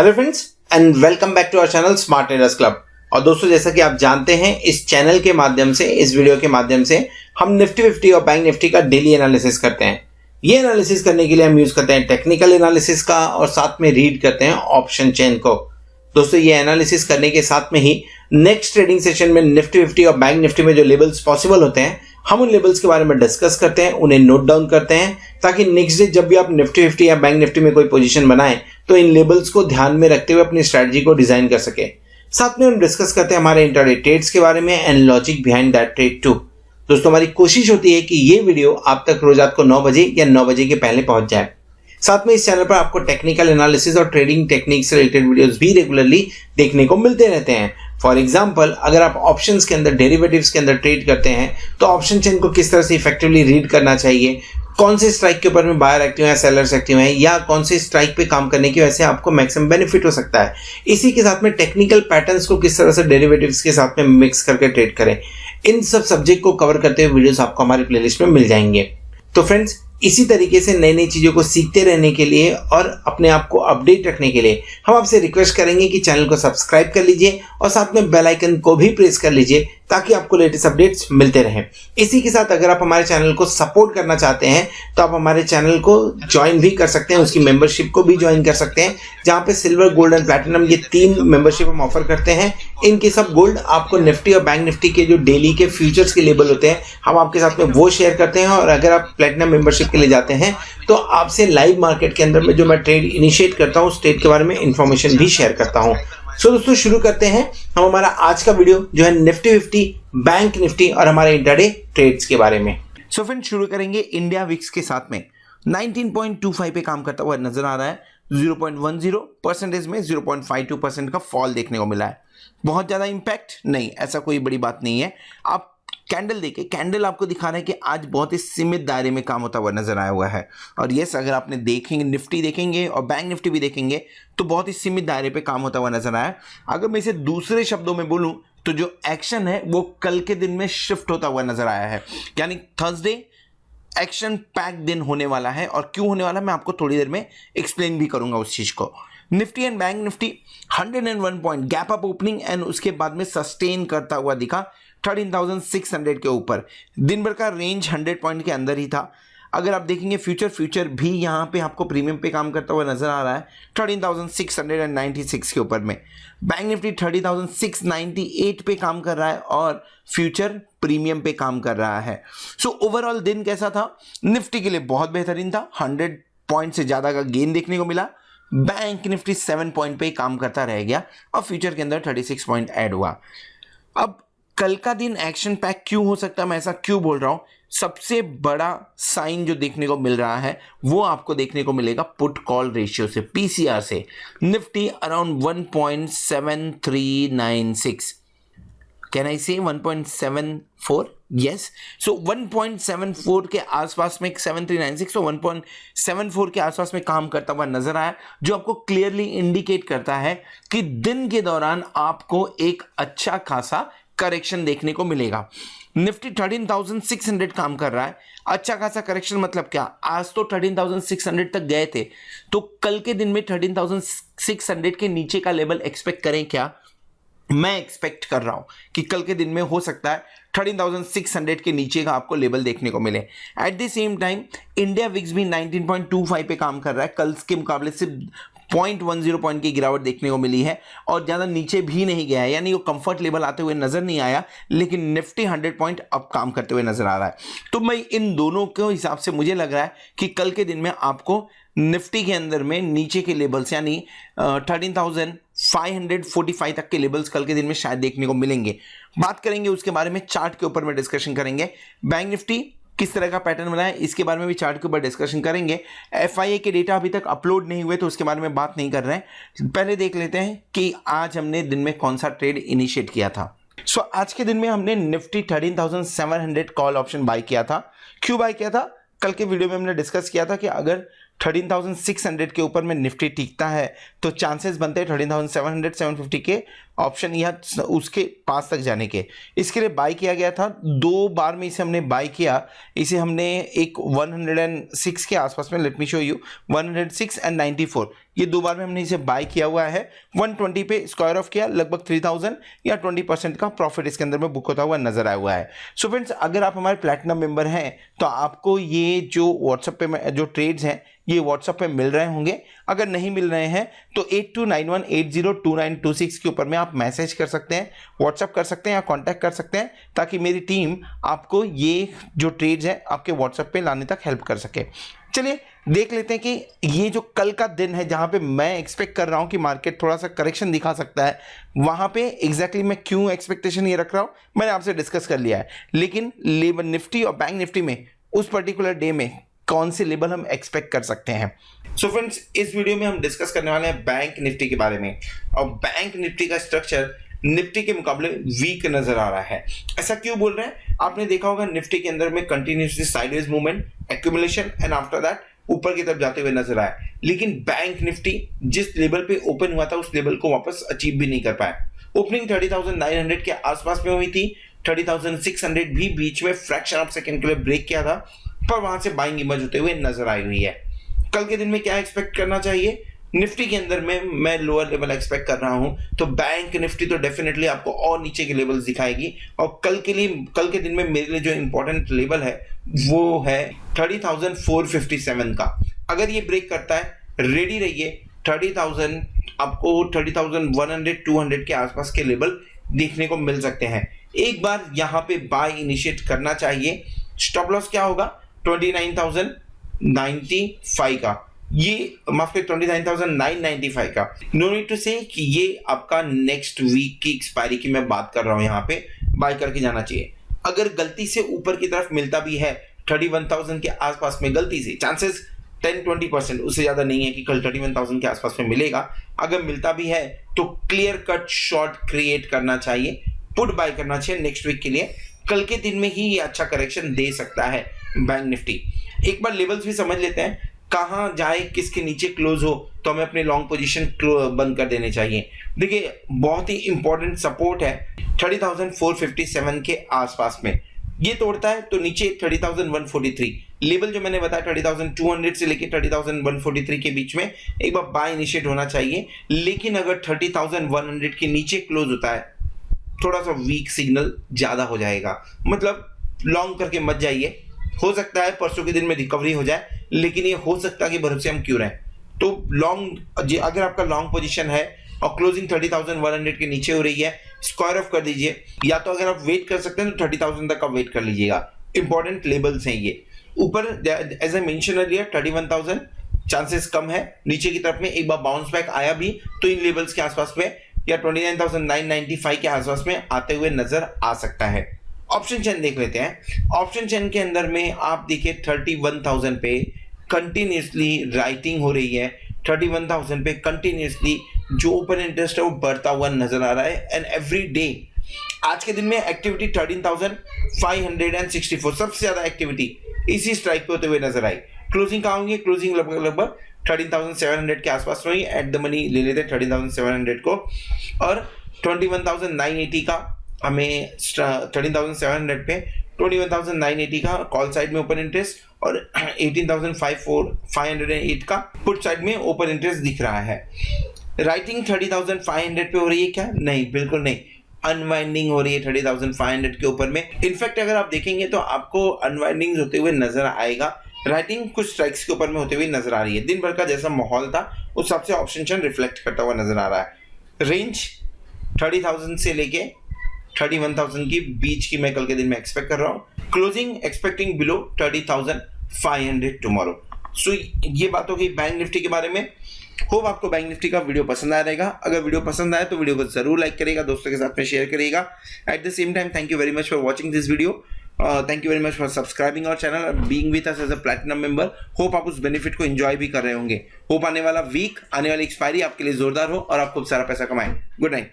Hello friends and welcome back to our channel smart traders club. और दोस्तों, जैसा कि आप जानते हैं, इस चैनल के माध्यम से, इस वीडियो के माध्यम से हम निफ्टी 50 और बैंक निफ्टी का डेली एनालिसिस करते हैं। ये एनालिसिस करने के लिए हम यूज करते हैं टेक्निकल एनालिसिस का और साथ में रीड करते हैं ऑप्शन चेन को। दोस्तों, ये एनालिसिस करने के साथ में ही नेक्स्ट ट्रेडिंग सेशन में निफ्टी 50 और बैंक निफ्टी में जो लेवल्स पॉसिबल होते हैं, हम उन लेवल्स के बारे में डिस्कस करते हैं, उन्हें नोट डाउन करते हैं, ताकि नेक्स्ट डे जब भी आप निफ्टी 50 या बैंक निफ्टी में कोई पोजीशन बनाएं तो इन लेवल्स को ध्यान में रखते हुए अपनी स्ट्रेटजी को डिजाइन कर सके। साथ में हम डिस्कस करते हैं हमारे इंट्राडे ट्रेड्स के बारे में and logic behind that trade too. दोस्तों, हमारी कोशिश होती है कि ये वीडियो आप तक रोज रात को 9 बजे या 9 बजे के पहले पहुंच जाए। साथ में इस चैनल पर आपको टेक्निकल एनालिसिस और ट्रेडिंग टेक्निक से रिलेटेड वीडियोस भी रेगुलरली देखने को मिलते रहते हैं। फॉर एग्जाम्पल, अगर आप ऑप्शंस के अंदर, डेरिवेटिव्स के अंदर ट्रेड करते हैं तो ऑप्शन चेन को किस तरह से इफेक्टिवली रीड करना चाहिए, कौन से स्ट्राइक के ऊपर में बायर एक्टिव है, सेलर्स एक्टिव हैं, या कौन से स्ट्राइक पे काम करने की वजह से आपको मैक्सिमम बेनिफिट हो सकता है। इसी के साथ में टेक्निकल पैटर्न्स को किस तरह से डेरिवेटिव्स के साथ में मिक्स करके ट्रेड करें, इन सब सब्जेक्ट को कवर करते हुए वीडियोस आपको हमारी प्लेलिस्ट में मिल जाएंगे। तो फ्रेंड्स, इसी तरीके से नई नई चीजों को सीखते रहने के लिए और अपने आप को अपडेट रखने के लिए हम आपसे रिक्वेस्ट करेंगे कि चैनल को सब्सक्राइब कर लीजिए और साथ में बेल आइकन को भी प्रेस कर लीजिए ताकि आपको लेटेस्ट अपडेट्स मिलते रहें। इसी के साथ अगर आप हमारे चैनल को सपोर्ट करना चाहते हैं तो आप हमारे चैनल को ज्वाइन भी कर सकते हैं, उसकी मेंबरशिप को भी ज्वाइन कर सकते हैं, जहां पे सिल्वर, गोल्ड एंड प्लैटिनम ये 3 मेंबरशिप हम ऑफर करते हैं। इनके सब गोल्ड आपको निफ्टी और बैंक निफ्टी के जो डेली के फ्यूचर्स के लेवल होते हैं, हम आपके साथ में वो शेयर करते हैं। और अगर आप प्लैटिनम मेंबरशिप के लिए जाते हैं तो आपसे लाइव मार्केट के अंदर में जो मैं ट्रेड इनिशिएट करता हूँ, उस ट्रेड के बारे में इंफॉर्मेशन भी शेयर करता हूँ। सो दोस्तों, शुरू करते हैं हम हमारा आज का वीडियो जो है निफ्टी 50, बैंक निफ्टी और हमारे इंट्राडे ट्रेड्स के बारे में। सो फ्रेंड्स, शुरू करेंगे इंडिया विक्स के साथ में 19.25 पे काम करता हुआ नजर आ रहा है। 0.10% में 0.52% का फॉल देखने को मिला है। बहुत ज्यादा इंपैक्ट नहीं, ऐसा कोई बड़ी बात नहीं है। आप कैंडल देखे, कैंडल आपको दिखा रहा है कि आज बहुत ही सीमित दायरे में काम होता हुआ नजर आया हुआ है। और यस, अगर आपने देखेंगे, निफ्टी देखेंगे और बैंक निफ्टी भी देखेंगे तो बहुत ही सीमित दायरे पे काम होता हुआ नजर आया। अगर मैं इसे दूसरे शब्दों में बोलूं तो जो एक्शन है वो कल के दिन में शिफ्ट होता हुआ नजर आया है। यानी थर्सडे एक्शन पैक दिन होने वाला है। और क्यों होने वाला है मैं आपको थोड़ी देर में एक्सप्लेन भी करूंगा उस चीज को। Nifty and bank Nifty 101 point gap up opening and उसके बाद में सस्टेन करता हुआ दिखा 13,600 के ऊपर। दिन भर का रेंज 100 पॉइंट के अंदर ही था। अगर आप देखेंगे फ्यूचर भी यहाँ पे आपको प्रीमियम पे काम करता हुआ नजर आ रहा है 13,696 के ऊपर में। बैंक निफ्टी 30,698 पे काम कर रहा है और फ्यूचर प्रीमियम पे काम कर रहा है। सो ओवरऑल दिन कैसा था? निफ्टी के लिए बहुत बेहतरीन था। 100 पॉइंट से ज्यादा का गेन देखने को मिला। बैंक निफ्टी 7 पॉइंट पे काम करता रह गया और फ्यूचर के अंदर 36 पॉइंट ऐड हुआ। अब कल का दिन एक्शन पैक क्यों हो सकता है, मैं ऐसा क्यों बोल रहा हूं? सबसे बड़ा साइन जो देखने को मिल रहा है वो आपको देखने को मिलेगा पुट कॉल रेशियो से, पीसीआर से। निफ्टी अराउंड 1.7396, कैन आई से 1.74? यस। सो 1.74 के आसपास में 7396, तो 1.74 के आसपास में काम करता हुआ नजर आया, जो आपको क्लियरली इंडिकेट करता है कि दिन के दौरान आपको एक अच्छा खासा करेक्शन देखने को मिलेगा। निफ्टी 13,600 काम कर रहा है। अच्छा खासा करेक्शन मतलब क्या? आज तो 13,600 तक गए थे, तो कल के दिन में 13,600 के नीचे का लेवल एक्सपेक्ट करें क्या? मैं एक्सपेक्ट कर रहा हूं कि कल के दिन में हो सकता है 13,600 के नीचे का आपको लेवल देखने को मिले। Eight the same time India VIX भी 19.25 पे काम कर रहा है। कल के मुकाबले से 0.10 पॉइंट की गिरावट देखने को मिली है और ज्यादा नीचे भी नहीं गया है, यानी वो कंफर्ट लेवल आते हुए नजर नहीं आया। लेकिन निफ्टी 100 पॉइंट अब काम करते हुए नजर आ रहा है। तो मैं इन दोनों के हिसाब से मुझे लग रहा है कि कल के दिन में आपको निफ्टी के अंदर में नीचे के लेवल्स यानी 13,545 तक के लेवल्स कल के दिन में शायद देखने को मिलेंगे। बात करेंगे उसके बारे में, चार्ट के ऊपर में डिस्कशन करेंगे। बैंक निफ्टी किस तरह का पैटर्न बना है इसके बारे में भी चार्ट के ऊपर डिस्कशन करेंगे। एफआईए के डेटा अभी तक अपलोड नहीं हुए तो उसके बारे में बात नहीं कर रहे हैं। पहले देख लेते हैं कि आज हमने दिन में कौन सा ट्रेड इनिशिएट किया था। सो आज के दिन में हमने निफ्टी 13,700 कॉल ऑप्शन बाय किया था। क्यों बाय किया था? कल के वीडियो में हमने डिस्कस किया था कि अगर 13,600 के ऊपर में निफ्टी टिकता है तो चांसेस बनते हैं 13,700 750 के ऑप्शन यहाँ उसके पास तक जाने के। इसके लिए बाय किया गया था, 2 बार में इसे हमने बाय किया। इसे हमने एक 106 के आसपास में, let me show you, 106 and 94, ये 2 बार में हमने इसे बाय किया हुआ है। 120 पे स्क्वायर ऑफ किया, लगभग 3000 या 20% का प्रॉफिट इसके अंदर में बुक होता हुआ नजर आया हुआ है। सो फ्रेंड्स, अगर आप हमारे प्लैटिनम मेंबर हैं तो आपको ये जो व्हाट्सएप पे जो ट्रेड्स हैं ये व्हाट्सएप पे मिल रहे होंगे। अगर नहीं मिल रहे हैं तो 8291802926 के ऊपर में आप मैसेज कर सकते हैं, व्हाट्सएप कर सकते हैं या कांटेक्ट कर सकते हैं, ताकि मेरी टीम आपको ये जो ट्रेड्स हैं आपके व्हाट्सएप पे लाने तक हेल्प कर सके। चलिए देख लेते हैं कि ये जो कल का दिन है जहां पे मैं एक्सपेक्ट कर रहा हूं कि मार्केट थोड़ा सा करेक्शन दिखा सकता है, वहां पे एग्जैक्टली मैं क्यों एक्सपेक्टेशन ये रख रहा हूं मैंने आपसे डिस्कस कर लिया है। लेकिन लेबर निफ्टी और बैंक निफ्टी में उस पर्टिकुलर डे में कौन से लेवल हम एक्सपेक्ट कर सकते हैं। सो फ्रेंड्स, इस वीडियो में हम डिस्कस करने वाले हैं बैंक निफ्टी के बारे में। और बैंक निफ्टी का स्ट्रक्चर निफ्टी के मुकाबले वीक नजर आ रहा है। ऐसा क्यों बोल रहे हैं? आपने देखा होगा निफ्टी के अंदर में continuously sideways movement, accumulation and after that ऊपर की तरफ जाते हुए नजर आया। लेकिन बैंक निफ्टी जिस लेवल पे ओपन हुआ था उस लेवल को वापस अचीव भी नहीं कर पाया। ओपनिंग 30,900 के आसपास में हुई थी, 30,600 भी बीच में फ्रैक्शन ऑफ सेकंड के लिए ब्रेक किया था, पर वहां से बाइंग इमर्ज होते हुए नजर आई हुई है। कल के दिन में क्या एक्सपेक्ट करना चाहिए? निफ्टी के अंदर में मैं लोअर लेवल एक्सपेक्ट कर रहा हूं, तो बैंक निफ्टी तो डेफिनेटली आपको और नीचे के लेवल्स दिखाएगी। और कल के दिन में मेरे लिए जो इंपॉर्टेंट लेवल है वो है 30,457 का। अगर ये ब्रेक करता है, रेडी रहिए, 30,000 आपको 30,100 200 के आसपास के लेवल देखने को मिल सकते हैं। एक बार यहां पे बाय इनिशिएट करना चाहिए। स्टॉप लॉस क्या होगा? 29,095 का, ये माफ करिए 29,995 का। नो नीड टू से कि ये आपका नेक्स्ट वीक की एक्सपायरी की मैं बात कर रहा हूं, यहां पे बाय करके जाना चाहिए। अगर गलती से ऊपर की तरफ मिलता भी है 31,000 के आसपास में, गलती से, चांसेस 10-20%, उससे ज्यादा नहीं है कि कल 31,000 के आसपास में मिलेगा। अगर मिलता भी है तो क्लियर कट शॉर्ट क्रिएट करना चाहिए, पुट बाय करना चाहिए नेक्स्ट वीक के लिए। कल के दिन में ही ये अच्छा करेक्शन दे सकता है बैंक निफ्टी। एक बार लेवल्स भी समझ लेते हैं, कहां जाए, किसके नीचे क्लोज हो तो हमें अपने लॉन्ग पोजीशन बंद कर देने चाहिए। देखिए, बहुत ही इंपॉर्टेंट सपोर्ट है 30,457 के आसपास में। ये तोड़ता है तो नीचे 30,143 लेवल जो मैंने बताया, 30,200 से लेके 30,143 के बीच में एक बार बाय इनिशिएट होना चाहिए। लेकिन अगर 30,100 के नीचे क्लोज होता है, थोड़ा सा वीक सिग्नल ज्यादा हो जाएगा, मतलब लॉन्ग करके मत जाइए। हो सकता है परसों के दिन में रिकवरी हो जाए, लेकिन ये हो सकता है कि भरोसे हम क्यों रहें। तो लॉन्ग, अगर आपका लॉन्ग पोजीशन है और क्लोजिंग 30,100 के नीचे हो रही है, स्क्वायर ऑफ कर दीजिए। या तो अगर आप वेट कर सकते हैं तो 30,000 तक आप वेट कर लीजिएगा। इंपॉर्टेंट लेवल्स हैं ये। ऊपर as I mention earlier 31,000 chances कम है, नीचे की तरफ में एक बार बाउंस बैक आया भी तो इन लेवल्स के आसपास में या 29,995 के आसपास में आते हुए नजर आ सकता है। ऑप्शन चेन देख लेते हैं। ऑप्शन चेन के अंदर में आप देखिए 31,000 पे कंटिन्यूसली राइटिंग हो रही है। 31,000 पे कंटिन्यूसली जो ओपन इंटरेस्ट है वो बढ़ता हुआ नजर आ रहा है। एंड एवरी डे आज के दिन में एक्टिविटी 13,564, सबसे ज्यादा एक्टिविटी इसी स्ट्राइक पे होते हुए नजर आई। क्लोजिंग कहाँ होंगी? क्लोजिंग लगभग 13,700 के आसपास में। एट द मनी ले लेते 13,700 को, और 21,980 का हमें 13,700 पे 21,980 का कॉल साइड में ओपन इंटरेस्ट और 18,508 का पुट साइड में ओपन इंटरेस्ट दिख रहा है। राइटिंग 30,500 पे हो रही है क्या? नहीं, बिल्कुल नहीं। अनवाइंडिंग हो रही है 30,500 के ऊपर में। इनफैक्ट अगर आप देखेंगे तो आपको अनवाइंडिंग होते हुए नजर आएगा। राइटिंग कुछ स्ट्राइक्स के ऊपर में होते हुए नजर आ रही है। दिन भर का जैसा माहौल था उस हिसाब से ऑप्शन चेन रिफ्लेक्ट करता हुआ नजर आ रहा है। रेंज 30,000 से लेके 31,000 की बीच की मैं कल के दिन में एक्सपेक्ट कर रहा हूं। Closing expecting below 30,500 tomorrow. So ये बात हो गई बैंक निफ्टी के बारे में। होप आपको बैंक निफ्टी का वीडियो पसंद आया रहेगा। अगर वीडियो पसंद आए तो वीडियो को जरूर लाइक करिएगा, दोस्तों के साथ में शेयर करिएगा। At the same time thank you very much for watching this video. Thank you very much for subscribing our channel, being with us as a platinum member. Hope आप उस बेनिफिट को enjoy भी कर रहे होंगे। Hope आने वाला week, आने वाली एक्सपायरी आपके लिए जोरदार हो और आप खूब सारा पैसा कमाएं। Good night.